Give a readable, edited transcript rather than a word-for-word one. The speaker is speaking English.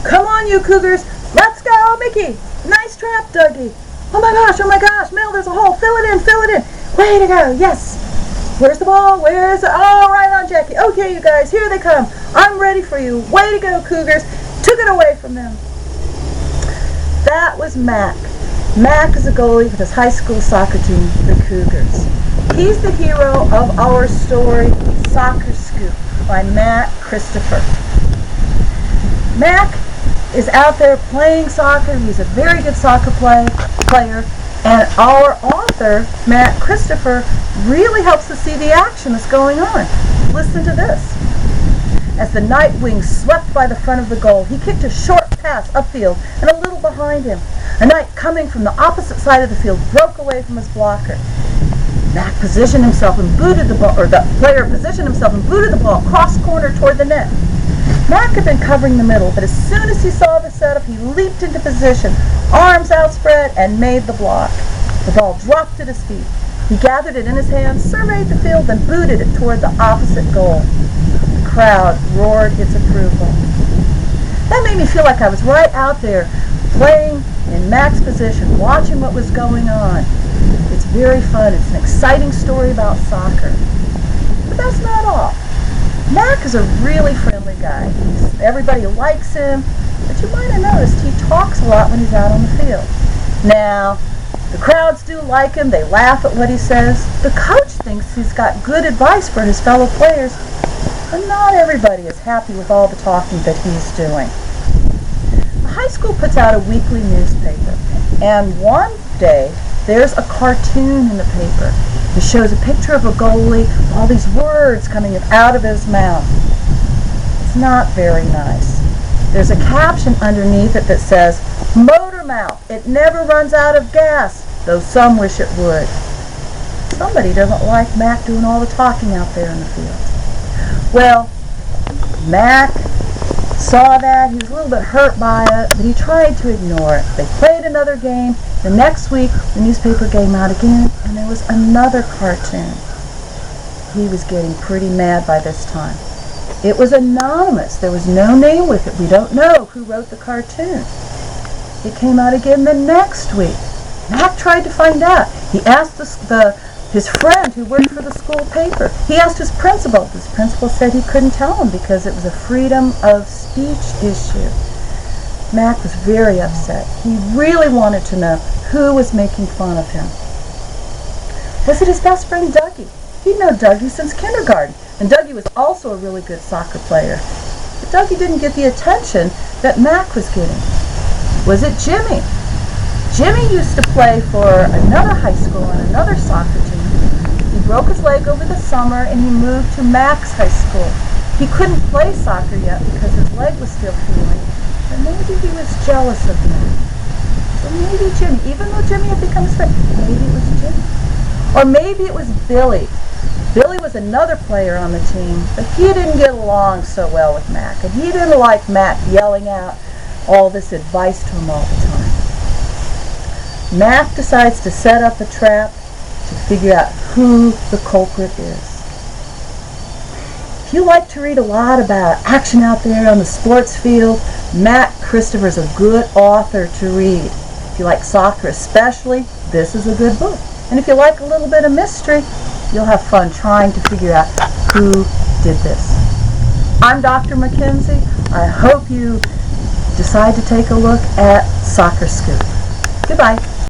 Come on, you Cougars. Let's go, Mickey. Nice trap, Dougie. Oh my gosh, Mel, there's a hole. Fill it in. Way to go, yes. Where's the ball? Where is it? Oh, right on, Jackie. Okay, you guys, here they come. I'm ready for you. Way to go, Cougars. Took it away from them. That was Mac. Mac is a goalie for his high school soccer team, the Cougars. He's the hero of our story, Soccer Scoop, by Mac Christopher. Mac is out there playing soccer. He's a very good soccer player. And our author, Matt Christopher, really helps us see the action that's going on. Listen to this. As the Nightwing swept by the front of the goal, he kicked a short pass upfield and a little behind him. A knight coming from the opposite side of the field broke away from his blocker. Mac positioned himself and booted the ball, or the player positioned himself and booted the ball cross corner toward the net. Mac had been covering the middle, but as soon as he saw the setup, he leaped into position, arms outspread, and made the block. The ball dropped at his feet. He gathered it in his hands, surveyed the field, then booted it toward the opposite goal. The crowd roared its approval. That made me feel like I was right out there, playing in Mac's position, watching what was going on. It's very fun. It's an exciting story about soccer. But that's not all. Mac is a really friendly guy. Everybody likes him, but you might have noticed he talks a lot when he's out on the field. Now, the crowds do like him. They laugh at what he says. The coach thinks he's got good advice for his fellow players, but not everybody is happy with all the talking that he's doing. The high school puts out a weekly newspaper, and one day there's a cartoon in the paper. It shows a picture of a goalie with all these words coming out of his mouth. It's not very nice. There's a caption underneath it that says, "Motor mouth, it never runs out of gas, though some wish it would." Somebody doesn't like Mac doing all the talking out there in the field. Well, Mac saw that. He was a little bit hurt by it, but he tried to ignore it. They played another game. The next week, the newspaper came out again, and there was another cartoon. He was getting pretty mad by this time. It was anonymous. There was no name with it. We don't know who wrote the cartoon. It came out again the next week. Mac tried to find out. He asked his friend who worked for the school paper. He asked his principal. His principal said he couldn't tell him because it was a freedom of speech issue. Mac was very upset. He really wanted to know who was making fun of him. Was it his best friend Dougie? He'd known Dougie since kindergarten, and Dougie was also a really good soccer player. But Dougie didn't get the attention that Mac was getting. Was it Jimmy? Jimmy used to play for another high school and another soccer team. He broke his leg over the summer and he moved to Mac's high school. He couldn't play soccer yet because his leg was still healing. Or maybe he was jealous of Mac. So maybe Jimmy, even though Jimmy had become his friend, maybe it was Jimmy. Or maybe it was Billy. Billy was another player on the team, but he didn't get along so well with Mac, and he didn't like Mac yelling out all this advice to him all the time. Mac decides to set up a trap to figure out who the culprit is. If you like to read a lot about action out there on the sports field, Mac Christopher is a good author to read. If you like soccer especially, this is a good book. And if you like a little bit of mystery, you'll have fun trying to figure out who did this. I'm Dr. McKenzie. I hope you decide to take a look at Soccer Scoop. Goodbye.